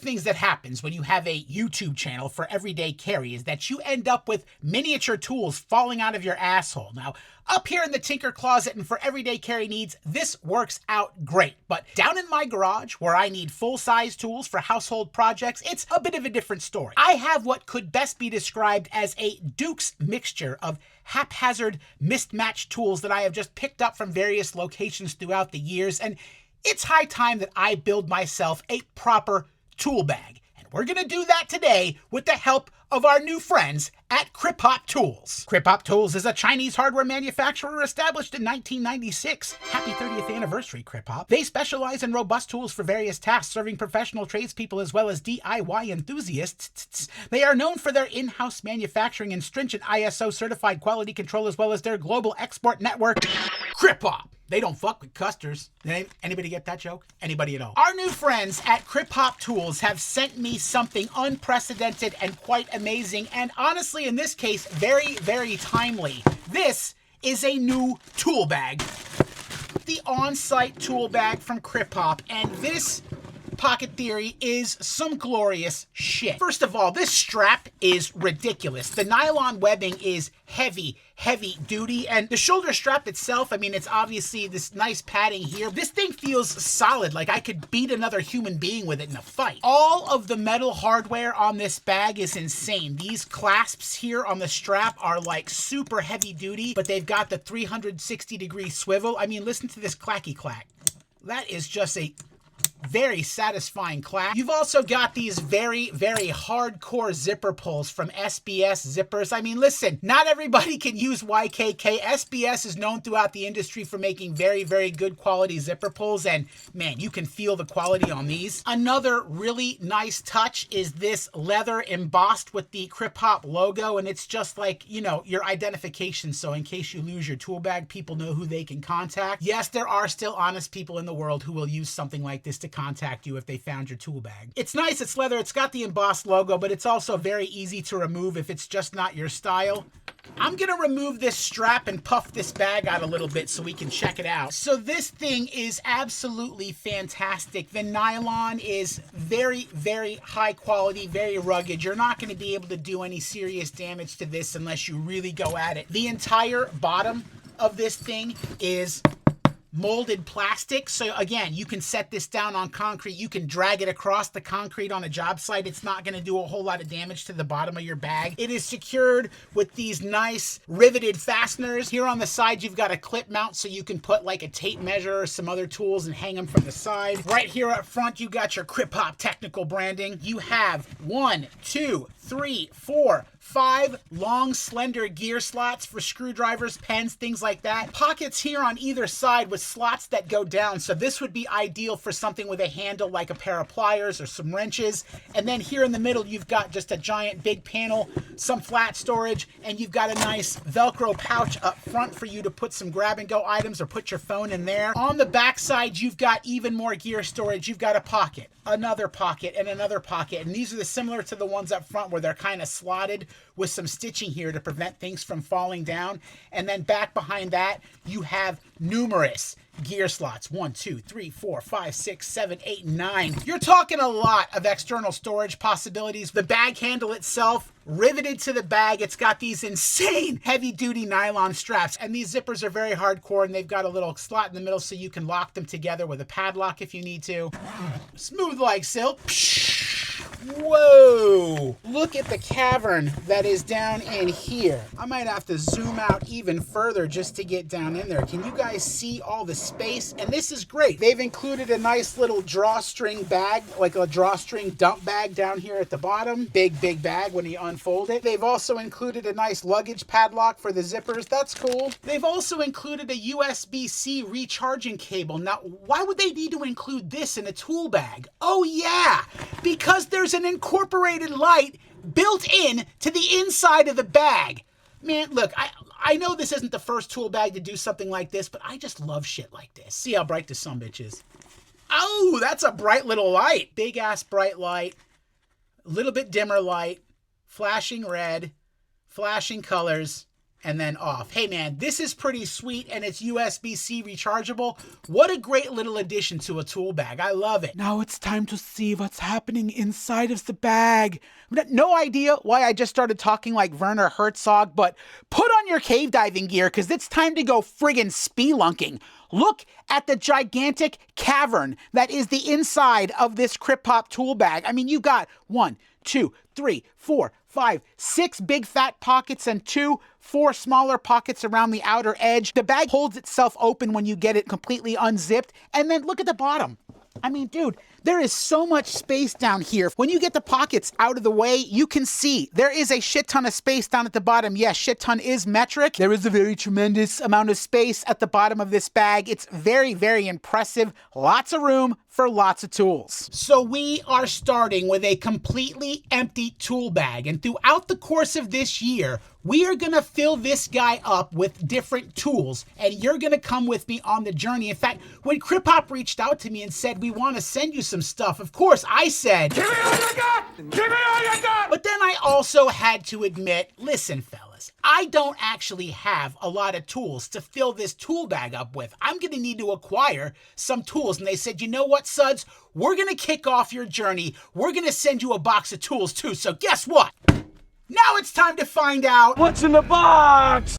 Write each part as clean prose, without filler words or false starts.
things that happens when you have a YouTube channel for everyday carry is that you end up with miniature tools falling out of your asshole. Now, up here in the Tinker Closet and for everyday carry needs, this works out great. But down in my garage, where I need full-size tools for household projects, it's a bit of a different story. I have what could best be described as a Duke's mixture of haphazard, mismatched tools that I have just picked up from various locations throughout the years, and it's high time that I build myself a proper tool bag. And we're gonna do that today with the help of our new friends at CRIPOP Tools. CRIPOP Tools is a Chinese hardware manufacturer established in 1996. Happy 30th anniversary, CRIPOP. They specialize in robust tools for various tasks, serving professional tradespeople as well as DIY enthusiasts. They are known for their in-house manufacturing and stringent ISO certified quality control as well as their global export network. CRIPOP. They don't fuck with customers. Anybody get that joke? Anybody at all? Our new friends at CRIPOP Tools have sent me something unprecedented and quite amazing, and honestly, in this case, very, very timely. This is a new tool bag. The on-site tool bag from CRIPOP, and this Pocket Theory is some glorious shit. First of all, this strap is ridiculous. The nylon webbing is heavy duty, and the shoulder strap itself, I mean, it's obviously this nice padding here. This thing feels solid, like I could beat another human being with it in a fight. All of the metal hardware on this bag is insane. These clasps here on the strap are like super heavy duty, but they've got the 360-degree swivel. I mean, listen to this clacky clack. That is just a very satisfying clap. You've also got these very, very hardcore zipper pulls from SBS zippers. I mean, listen, not everybody can use YKK. SBS is known throughout the industry for making very, very good quality zipper pulls, and man, you can feel the quality on these. Another really nice touch is this leather embossed with the CRIPOP logo, and it's just like, you know, your identification, so in case you lose your tool bag, people know who they can contact. Yes, there are still honest people in the world who will use something like this to contact you if they found your tool bag. It's nice, it's leather, it's got the embossed logo, but it's also very easy to remove if it's just not your style. I'm gonna remove this strap and puff this bag out a little bit so we can check it out. So this thing is absolutely fantastic. The nylon is very, very high quality, very rugged. You're not gonna be able to do any serious damage to this unless you really go at it. The entire bottom of this thing is molded plastic, so again, you can set this down on concrete, you can drag it across the concrete on a job site. It's not going to do a whole lot of damage to the bottom of your bag. It is secured with these nice riveted fasteners. Here on the side, you've got a clip mount so you can put like a tape measure or some other tools and hang them from the side. Right here up front, you got your CRIPOP technical branding. You have 1, 2, 3, 4, 5 long, slender gear slots for screwdrivers, pens, things like that. Pockets here on either side with slots that go down, so this would be ideal for something with a handle like a pair of pliers or some wrenches. And then here in the middle, you've got just a giant big panel, some flat storage, and you've got a nice Velcro pouch up front for you to put some grab-and-go items or put your phone in there. On the back side, you've got even more gear storage. You've got a pocket, another pocket, and another pocket, and these are similar to the ones up front where they're kind of slotted with some stitching here to prevent things from falling down. And then back behind that, you have numerous gear slots. 1, 2, 3, 4, 5, 6, 7, 8, 9. You're talking a lot of external storage possibilities. The bag handle itself, riveted to the bag, it's got these insane heavy-duty nylon straps, and these zippers are very hardcore, and they've got a little slot in the middle so you can lock them together with a padlock if you need to. Smooth like silk. Whoa! Look at the cavern that is down in here. I might have to zoom out even further just to get down in there. Can you guys see all the space? And this is great. They've included a nice little drawstring bag, like a drawstring dump bag down here at the bottom. Big bag when you unfold it. They've also included a nice luggage padlock for the zippers. That's cool. They've also included a USB-C recharging cable. Now, why would they need to include this in a tool bag? Oh yeah, because there's an incorporated light built in to the inside of the bag. Man, look, I know this isn't the first tool bag to do something like this, but I just love shit like this. See how bright this sumbitch is. Oh, that's a bright little light. Big ass bright light. A little bit dimmer light. Flashing red. Flashing colors. and then off. Hey man, this is pretty sweet, and it's USB-C rechargeable. What a great little addition to a tool bag. I love it. Now it's time to see what's happening inside of the bag. No idea why I just started talking like Werner Herzog, but put on your cave diving gear because it's time to go friggin' spelunking. Look at the gigantic cavern that is the inside of this CRIPOP tool bag. I mean, you got 1, 2, 3, 4, 5, 6 big fat pockets and 2, 4 smaller pockets around the outer edge. The bag holds itself open when you get it completely unzipped. And then look at the bottom. I mean, dude, there is so much space down here. When you get the pockets out of the way, you can see there is a shit ton of space down at the bottom. Yes, shit ton is metric. There is a very tremendous amount of space at the bottom of this bag. It's very, very impressive. Lots of room for lots of tools. So we are starting with a completely empty tool bag. And throughout the course of this year, we are gonna fill this guy up with different tools, and you're gonna come with me on the journey. In fact, when CRIPOP reached out to me and said, we wanna send you some stuff, of course, I said, give me all you got! Give me all you got! But then I also had to admit, listen, fellas, I don't actually have a lot of tools to fill this tool bag up with. I'm gonna need to acquire some tools. And they said, you know what, Suds? We're gonna kick off your journey. We're gonna send you a box of tools too. So guess what? Now it's time to find out what's in the box!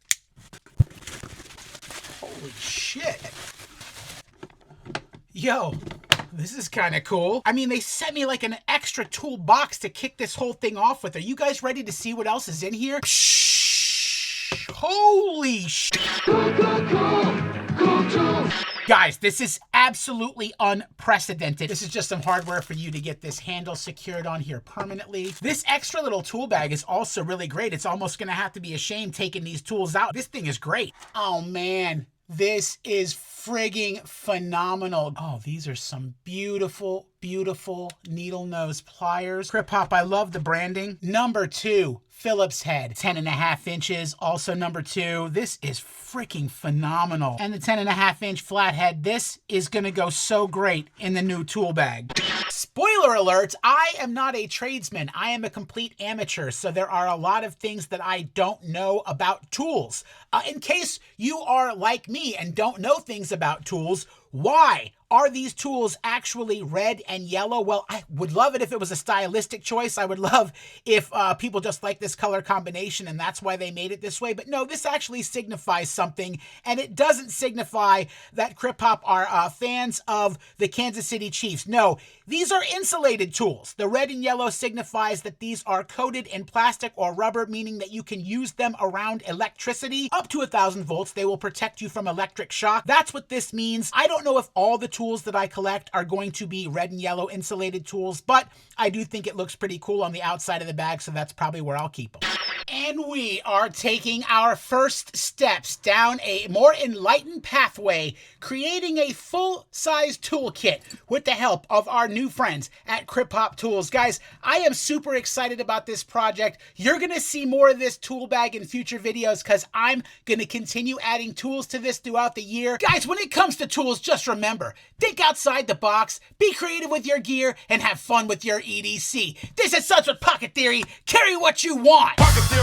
Holy shit. Yo, this is kind of cool. I mean, they sent me like an extra tool box to kick this whole thing off with. Are you guys ready to see what else is in here? Psh, holy shit. Cool tools. Guys, this is absolutely unprecedented. This is just some hardware for you to get this handle secured on here permanently. This extra little tool bag is also really great. It's almost gonna have to be a shame taking these tools out. This thing is great. Oh man, this is frigging phenomenal. Oh, these are some beautiful, beautiful needle nose pliers. CRIPOP, I love the branding. Number 2, Phillips head, 10.5 inches. Also number 2, this is freaking phenomenal. And the 10.5 inch flathead, this is gonna go so great in the new tool bag. Spoiler alert, I am not a tradesman. I am a complete amateur, so there are a lot of things that I don't know about tools. In case you are like me and don't know things about tools, why are these tools actually red and yellow? Well, I would love it if it was a stylistic choice. I would love if people just like this color combination and that's why they made it this way. But no, this actually signifies something, and it doesn't signify that CRIPOP are fans of the Kansas City Chiefs. No, these are insulated tools. The red and yellow signifies that these are coated in plastic or rubber, meaning that you can use them around electricity. Up to 1,000 volts, they will protect you from electric shock. That's what this means. I don't know if all the tools that I collect are going to be red and yellow insulated tools, but I do think it looks pretty cool on the outside of the bag, so that's probably where I'll keep them. And we are taking our first steps down a more enlightened pathway, creating a full-size toolkit with the help of our new friends at CRIPOP Tools. Guys, I am super excited about this project. You're going to see more of this tool bag in future videos because I'm going to continue adding tools to this throughout the year. Guys, when it comes to tools, just remember, think outside the box, be creative with your gear, and have fun with your EDC. This is Suds with Pocket Theory. Carry what you want. Pocket Theory.